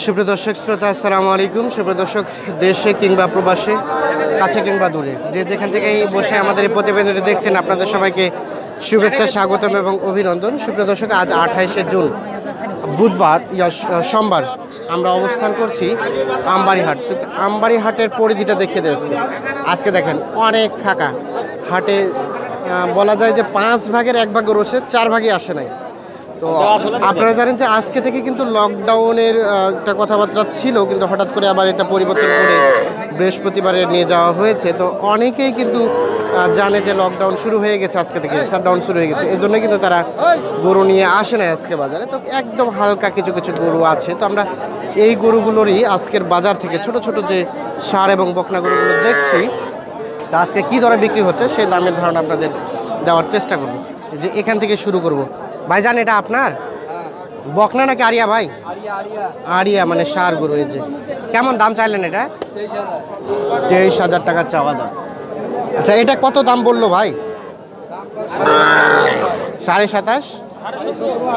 সুপ্রিয় দর্শক শ্রোতা, আসসালামু আলাইকুম। সুপ্রিয় দর্শক, দেশে কিংবা প্রবাসে, কাছে কিংবা দূরে, যে যেখান থেকেই বসে আমাদের এই প্রতিবেদনটি দেখছেন, আপনাদের সবাইকে শুভেচ্ছা, স্বাগতম এবং অভিনন্দন। সুপ্রিয় দর্শক, আজ 28শে জুন বুধবার, সোমবার, আমরা অবস্থান করছি আমবাড়িহাট। তো আমবাড়িহাটের পরিধিটা দেখিয়ে দিয়েছে। আজকে দেখেন অনেক ফাঁকা হাটে, বলা যায় যে 5 ভাগের 1 ভাগ রয়েছে, 4 ভাগই আসে নাই। তো আপনারা জানেন যে আজকে থেকে কিন্তু লকডাউনের একটা কথাবার্তা ছিল, কিন্তু হঠাৎ করে আবার এটা পরিবর্তন করে বৃহস্পতিবারে নিয়ে যাওয়া হয়েছে। তো অনেকেই কিন্তু জানে যে লকডাউন শুরু হয়ে গেছে, আজকে থেকে শাটডাউন শুরু হয়ে গেছে, এই জন্য কিন্তু তারা গরু নিয়ে আসে না আজকে বাজারে। তো একদম হালকা কিছু কিছু গরু আছে। তো আমরা এই গরুগুলোরই আজকের বাজার থেকে ছোট ছোট যে ষাঁড় এবং বকনা গরুগুলো দেখছি, তা আজকে কী দরে বিক্রি হচ্ছে সেই দামের ধারণা আপনাদের দেওয়ার চেষ্টা করব। যে এখান থেকে শুরু করব। ভাইজান, এটা আপনার বকনা নাকি আরিয়া? ভাই আরিয়া, মানে ষাঁড় গরু। এই যে কেমন দাম চাইলেন? এটা 23,000 টাকা চাওয়া দাম। আচ্ছা, এটা কত দাম বললো ভাই? 27.5,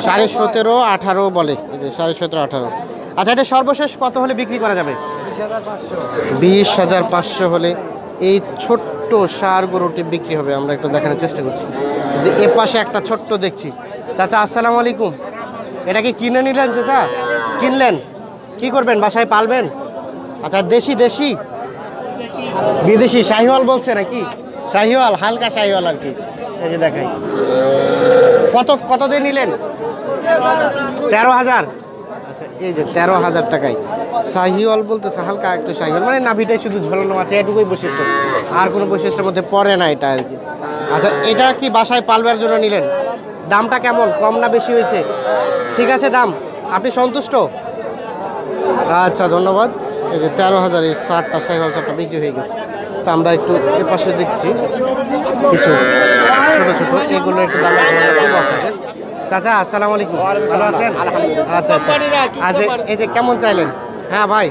17.5, 18 বলে। এই যে 17.5, 18। আচ্ছা, এটা সর্বশেষ কত হলে বিক্রি করা যাবে? 20,500 হলে এই ছোট্ট ষাঁড় গরুটি বিক্রি হবে। আমরা একটু দেখানোর চেষ্টা করছি। যে এ পাশে একটা ছোট্ট দেখছি। চাচা, আসসালামু আলাইকুম। এটা কি কিনে নিলেন চাচা? কিনলেন? কি করবেন, বাসায় পালবেন? আচ্ছা, দেশি বিদেশি শাহিওয়াল বলছে নাকি? শাহিওয়াল, হালকা শাহিওয়াল আর কি। এই যে দেখাই, কত দিয়ে নিলেন? 13,000। আচ্ছা, এই যে 13,000 টাকায় শাহিওয়াল বলতেছে, হালকা একটু শাহিওয়াল, মানে নাভিটাই শুধু ঝোলানো আছে, এটুকুই বৈশিষ্ট্য, আর কোনো বৈশিষ্ট্যের মধ্যে পড়ে না এটা আর কি। আচ্ছা, এটা কি বাসায় পালবার জন্য নিলেন? দামটা কেমন, কম না বেশি হয়েছে? ঠিক আছে দাম, আপনি সন্তুষ্ট? আচ্ছা, ধন্যবাদ। এই যে 13,000 এই ষাঁড়টা, শাহিওয়াল ষাঁড়টা বিক্রি হয়ে গেছে। তো আমরা একটু এ পাশে দেখছি কিছু ছোটো ছোটো, এগুলো একটু দামের ধারণা দেবো আপনাদের। চাচা, আসসালামু আলাইকুম। ভালো আছেন? আচ্ছা আচ্ছা। আজ এই যে কেমন চাইলেন? হ্যাঁ ভাই,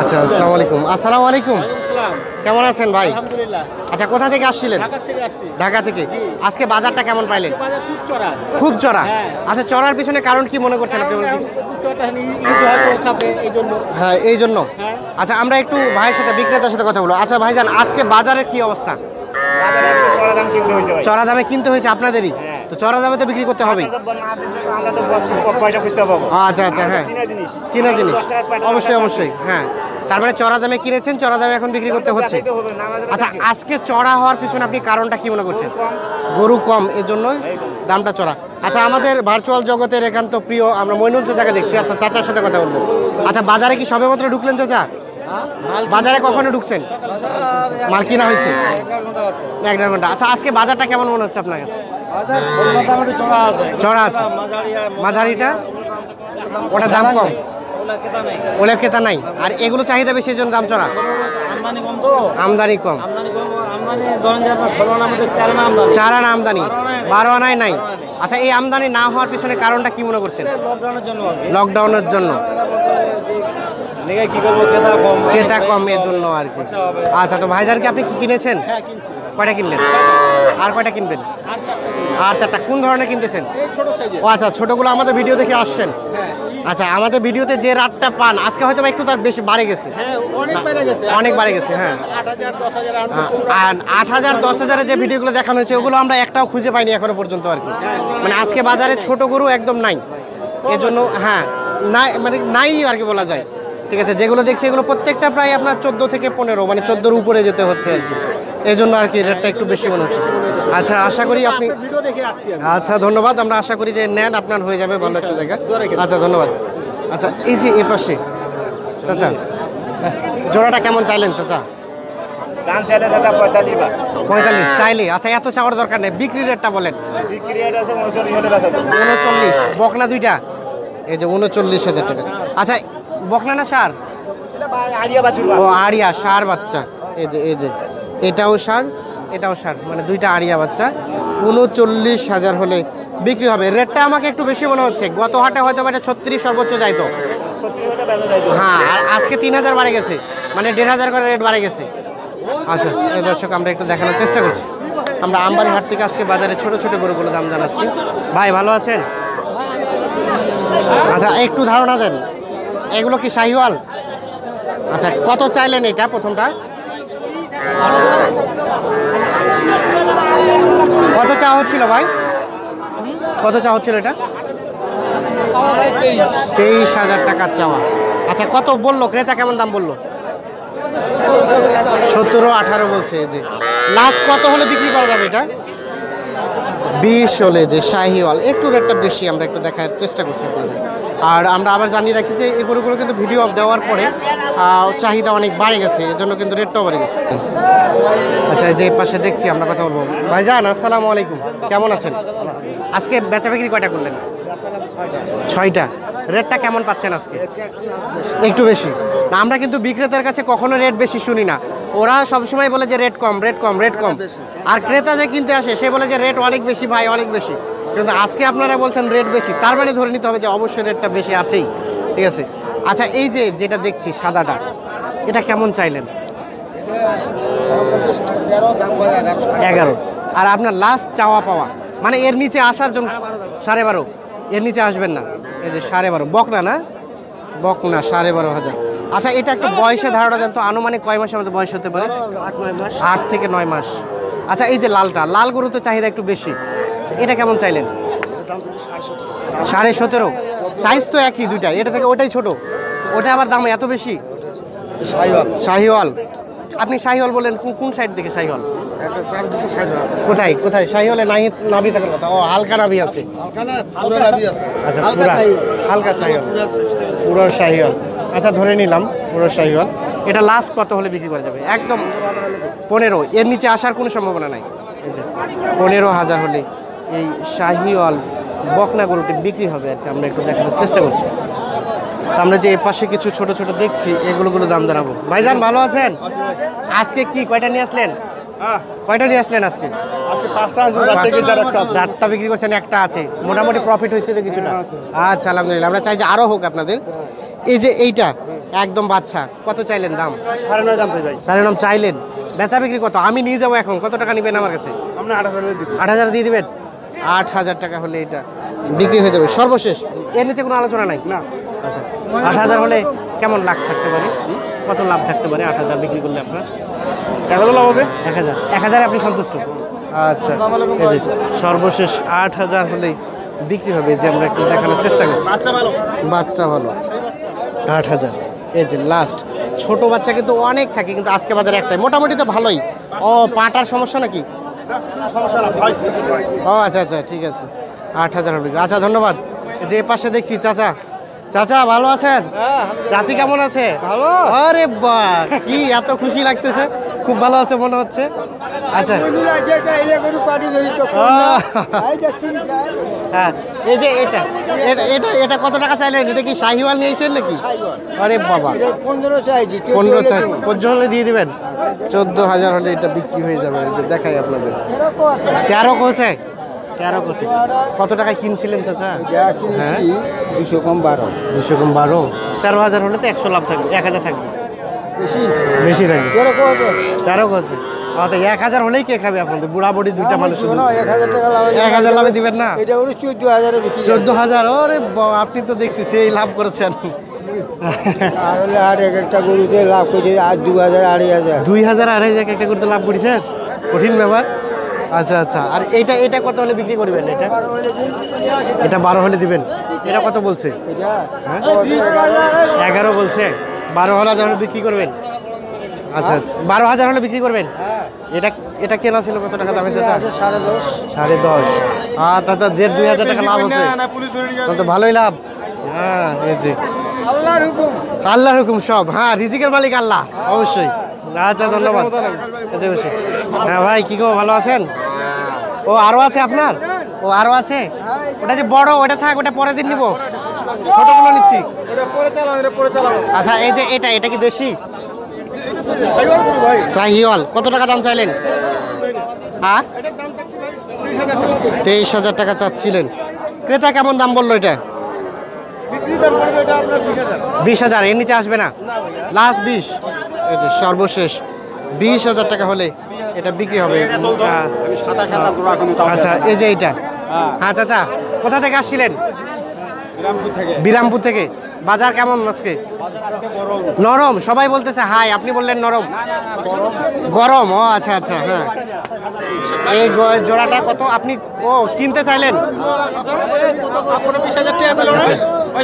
আচ্ছা, আসসালামু আলাইকুম। আসসালামু আলাইকুম, কেমন আছেন ভাই? আচ্ছা, কোথা থেকে আসছিলেন? ঢাকা থেকে। আজকে বাজারটা কেমন পাইলেন? খুব চড়া। আচ্ছা, চড়ার পিছনে কারণ কি মনে করছেন আপনি? হ্যাঁ, এই জন্য। আচ্ছা, আমরা একটু ভাইয়ের সাথে, বিক্রেতার সাথে কথা বলবো। আচ্ছা ভাইজান, আজকে বাজারের কি অবস্থা? চড়া দামে কিনতে হয়েছে আপনাদেরই? তো চড়া দামে তো বিক্রি করতে হবে। আচ্ছা আচ্ছা, হ্যাঁ, কিনা জিনিস, অবশ্যই। হ্যাঁ, তার মানে চড়া দামে কিনেছেন, চড়া দামে এখন বিক্রি করতে হচ্ছে। আচ্ছা, আজকে চড়া হওয়ার পিছনে আপনি কারণটা কি মনে করছেন? গরু কম, এর জন্যই দামটা চড়া। আচ্ছা, আমাদের ভার্চুয়াল জগতের একান্ত প্রিয় আমরা মইনুল চাচাকে দেখছি। আচ্ছা, চাচার সাথে কথা বলবো। আচ্ছা, বাজারে কি সবে মাত্র ঢুকলেন চাচা? বাজারে কখনো ঢুকছেন? মাল কিনা হয়েছে 1-1.5 ঘন্টা। আচ্ছা, আজকে বাজারটা কেমন মনে হচ্ছে আপনার কাছে? চড়া আছে। মাঝারিটা, ওটার দাম কম, ওগুলো ক্রেতা নাই, আর এগুলো চাহিদা বেশি, জন্য দাম চড়া। আমদানি কম, চারা না আমদানি, 12 আনায় নাই। আচ্ছা, এই আমদানি না হওয়ার পিছনে কারণটা কি মনে করছেন? লকডাউনের জন্য ক্রেতা কম, এর জন্য আর কি। আচ্ছা, তো ভাইজানকে আপনি কি কিনেছেন? কয়টা কিনলেন? আর কয়টা কিনবেন? আর 4টা। কোন ধরনের কিনতেছেন? ও আচ্ছা, ছোটগুলো আমাদের ভিডিও দেখে আসছেন। আচ্ছা, আমাদের ভিডিওতে যে রাতটা পান, আজকে হয়তো একটু তার বেশি বাড়ে গেছে, অনেক বাড়ে গেছে। হ্যাঁ, 8,000, 10,000 যে ভিডিওগুলো দেখানো হয়েছে, ওগুলো আমরা একটাও খুঁজে পাইনি এখনো পর্যন্ত আর কি। মানে আজকে বাজারে ছোট গরু একদম নাই, এজন্য। হ্যাঁ, নাই, মানে নাই আর কি বলা যায়। ঠিক আছে, যেগুলো দেখছি এগুলো প্রত্যেকটা প্রায় আপনার 14 থেকে 15, মানে 14-র উপরে যেতে হচ্ছে আর কি, এই জন্য আর কি রেটটা একটু বেশি মনে হচ্ছে। আচ্ছা, আশা করি আপনি, আচ্ছা ধন্যবাদ, আমরা আশা করি যে নেন, আপনার হয়ে যাবে ভালো একটা জায়গা। আচ্ছা, ধন্যবাদ। আচ্ছা, এই যে এ পাশে চাচা, জোড়াটা কেমন চাইলেন চাচা? দাম চাইলে চাচা 45 চাইলে। আচ্ছা, এত চাওয়ার দরকার নেই, বিক্রি রেটটা বলেন। বিক্রি রেট আছে 39। বকনা দুইটা, এই যে 39,000 টাকা। আচ্ছা, বকনা না ষাঁড়? ও আড়িয়া, ষাঁড় বাচ্চা। এই যে এটাও ষাঁড়, এটাও ষাঁড়, মানে দুইটা আড়িয়া বাচ্চা। 39,000 হলে বিক্রি হবে। রেটটা আমাকে একটু বেশি মনে হচ্ছে। গত হাটে হয়তো এটা 36 সর্বোচ্চ যাইতো। হ্যাঁ, আর আজকে 3,000 বাড়ে গেছে, মানে 1,500 করে রেট বাড়ে গেছে। আচ্ছা, এই দর্শক, আমরা একটু দেখানোর চেষ্টা করছি। আমরা আমবাড়িহাট থেকে আজকে বাজারে ছোট ছোট গরুগুলো দাম জানাচ্ছি। ভাই, ভালো আছেন? আচ্ছা একটু ধারণা দেন, এগুলো কি শাহিওয়াল? আচ্ছা কত চাইলেন এটা প্রথমটা? কত চা হচ্ছিল ভাই? কত চা হচ্ছিল এটা? 23,000 টাকার চাওয়া। আচ্ছা কত বললো ক্রেতা, কেমন দাম বললো? 17-18 বলছে। যে লাস্ট কত হলে বিক্রি করা যাবে এটা? 20 হলে। যে শাহিওয়াল একটু রেটটা বেশি, আমরা একটু দেখার চেষ্টা করছি আপনাদের। আর আমরা আবার জানিয়ে রাখি যে এই গরুগুলো কিন্তু ভিডিও দেওয়ার পরে চাহিদা অনেক বাড়ে গেছে, এজন্য কিন্তু রেটটাও বেড়ে গেছে। আচ্ছা এই যে পাশে দেখছি আমরা কথা বলবো। ভাইজান আসসালামু আলাইকুম, কেমন আছেন? আজকে বেচা বিক্রি কয়টা করলেন? 6টা। রেটটা কেমন পাচ্ছেন আজকে? একটু বেশি না, আমরা কিন্তু বিক্রেতার কাছে কখনো রেট বেশি শুনি না। ওরা সবসময় বলে যে রেট কম, রেট কম, রেট কম। আর ক্রেতা যে কিনতে আসে সে বলে যে রেট অনেক বেশি ভাই, অনেক বেশি। কিন্তু আজকে আপনারা বলছেন রেট বেশি, তার মানে ধরে নিতে হবে যে অবশ্যই রেটটা বেশি আছেই। ঠিক আছে। আচ্ছা এই যে যেটা দেখছি সাদাটা, এটা কেমন চাইলেন? 11। আর আপনার লাস্ট চাওয়া পাওয়া মানে এর নিচে আসার জন্য 12.5, এর নিচে আসবেন না। এই যে 12.5 বকনা না, বকনা 12.5 আচ্ছা এটা একটু বয়সে ধারণা দেন তো, আনুমানিক কয় মাসের মধ্যে বয়স হতে পারে? 8 থেকে 9 মাস। আচ্ছা এই যে লালটা, লাল গরু তো চাহিদা একটু বেশি, এটা কেমন চাইলেন? 17.5। সাইজ তো একই দুইটা, এটা থেকে ওটাই ছোট, ওটা আবার দাম এত বেশি? শাহিওয়াল। আপনি শাহিওয়াল বলেন, কোন সাইড থেকে শাহিওয়াল? কোথায় কোথায় শাহিওয়ালে নাই নাভি থাকার কথা? ও হালকা নাভি আছে। আচ্ছা পুরা হালকা শাহিওয়াল, পুরো শাহিওয়াল। আচ্ছা ধরে নিলাম পুরো শাহিওয়াল। এটা লাস্ট কত হলে বিক্রি করা যাবে? একদম 15, এর নিচে আসার কোনো সম্ভাবনা নাই। এই যে 15,000 হলে এই শাহিওয়াল বকনা গরুটি বিক্রি হবে আর কি। আমরা একটু দেখানোর চেষ্টা করছি। তো আমরা যে এ পাশে কিছু ছোট ছোট দেখছি, এগুলো দাম জানাবো। ভাইজান ভালো আছেন? আজকে কি কয়টা নিয়ে আসলেন? কয়টা নিয়ে আসলেন আজকে? 4টা বিক্রি করছেন, একটা আছে। মোটামুটি প্রফিট হয়েছে তো কিছুটা? আচ্ছা আলহামদুলিল্লাহ, আমরা চাই যে আরও হোক আপনাদের। এই যে এইটা একদম বাচ্চা, কত চাইলেন দাম? 9.5 দাম চাই ভাই। 9.5 চাইলেন। বেচা বিক্রি কত? আমি নিয়ে যাবো এখন, কত টাকা নেবেন আমার কাছে? আপনি 8,000 দিন। 8,000 দিয়ে দিবেন? 8,000 টাকা হলে এটা বিক্রি হয়ে যাবে সর্বশেষ, এর নিচে কোনো আলোচনা নাই? না। আচ্ছা 8,000 হলে কেমন লাভ থাকতে পারে? কত লাভ থাকতে পারে 8,000 বিক্রি করলে আপনার? 1,000 লাভ হবে। 1,000 আপনি সন্তুষ্ট? আচ্ছা এই যে সর্বশেষ 8,000 হলেই বিক্রি হবে। যে আমরা একটু দেখানোর চেষ্টা করছি। বাচ্চা ভালো 8,000। এই যে লাস্ট ছোট বাচ্চা কিন্তু অনেক থাকে, কিন্তু আজকে বাজারে একটাই, মোটামুটি তো ভালোই। ও পাটার সমস্যা নাকি? সমস্যা না ভাই। ও আচ্ছা আচ্ছা ঠিক আছে, 8,000 হবে। আচ্ছা ধন্যবাদ। যে পাশে দেখছি চাচা, চাচা ভালো আছেন? চাচি কেমন আছে? ভালো। আরে বাহ, কি এত খুশি লাগতেছে, খুব ভালো আছে মনে হচ্ছে। আচ্ছা হ্যাঁ এই যে এটা এটা এটা এটা কত টাকা চাইলেন? এটা কি শাহিওয়াল নিয়েছেন নাকি? আরে বাবা 15 চাইছি। 15 চাই, 15 হলে দিয়ে দিবেন? 14,000 হলে এটা বিক্রি হয়ে যাবে। এই যে দেখাই আপনাদের 13 কোচে, 13 কোচে। কত টাকায় কিনছিলেন চাচা? হ্যাঁ 200 কম 12। 200 কম 12, 13,000 হলে তো 100 লাভ থাকবে, 1,000 থাকবে, বেশি বেশি থাকবে। 13 কোচে। 1,000 হলেই কে খাবে আপনাদের? বুড়া বুড়ি দুইটা মানুষ শুধু 1000 টাকা লাভ। 1,000 লাভে দিবেন না? এটা হলো 14,000 বিক্রি। 14,000? ওরে আপনি তো দেখছি সেই লাভ করেছেন। আর হলে আর একটা গরুতে লাভ করে আর 2,000 2,500। 2,000 2,500 একটা করতে লাভ করেছেন, কঠিন ব্যাপার। আচ্ছা আচ্ছা। আর এটা এটা কত হলে বিক্রি করবেন? এটা 12 হলে দিবেন? এটা কত বলছে? হ্যাঁ 11 বলছে। 12,000 হলে বিক্রি করবেন? আচ্ছা আচ্ছা 12,000 হলে বিক্রি করবেন? এটা এটা কেনা ছিল কত টাকা দামে চাচা? 10.5। 10.5। চাচা 1,500 টাকা লাভ হচ্ছে, তাহলে তো ভালোই লাভ। হ্যাঁ এই যে আল্লাহর হুকুম। আল্লাহর হুকুম সব। হ্যাঁ রিজিকের মালিক আল্লাহ অবশ্যই। আচ্ছা ধন্যবাদ। আচ্ছা বসে। হ্যাঁ ভাই কি গো, ভালো আছেন? ও আরো আছে আপনার? ও আরো আছে? ওটা যে বড় ওটা থাক, ওটা পরে দিন নিব, ছোটগুলো নিচ্ছি। আচ্ছা এই যে এটা এটা কি দেশি? শাহিওয়াল। কত টাকা দাম চাইলেন? হ্যাঁ 23,000 টাকা চাচ্ছিলেন। ক্রেতা কেমন দাম বললো এটা? 20,000, এর নিচে আসবে না? লাস্ট 20। এই যে সর্বশেষ 20,000 টাকা হলে এটা বিক্রি হবে। আচ্ছা এই যে এইটা। হ্যাঁ চাচা কোথা থেকে আসছিলেন? বিরামপুর থেকে। বাজার কেমন আজকে? নরম, সবাই বলতেছে হাই, আপনি বললেন নরম। গরম, ও আচ্ছা আচ্ছা, হ্যাঁ। এই জোড়াটা কত আপনি কিনতে চাইলেন?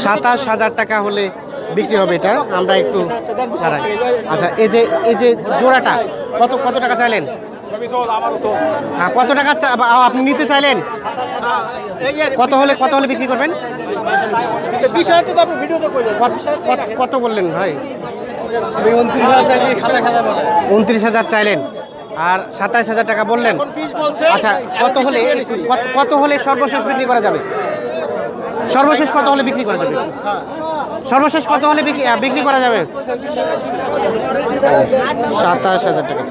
27,000 টাকা হলে বিক্রি হবে এটা। আমরা একটু দাঁড়াই। আচ্ছা, এই যে জোড়াটা কত টাকা চাইলেন? হ্যাঁ, কত টাকা আপনি নিতে চাইলেন? কত হলে বিক্রি করবেন? কত বললেন ভাই? 29,000 চাইলেন আর 27,000 টাকা বললেন। আচ্ছা, কত হলে সর্বশেষ বিক্রি করা যাবে? সর্বশেষ কত হলে বিক্রি করা যাবে? সর্বশেষ কত হলে বিক্রি করা যাবে? 27,000 টাকা।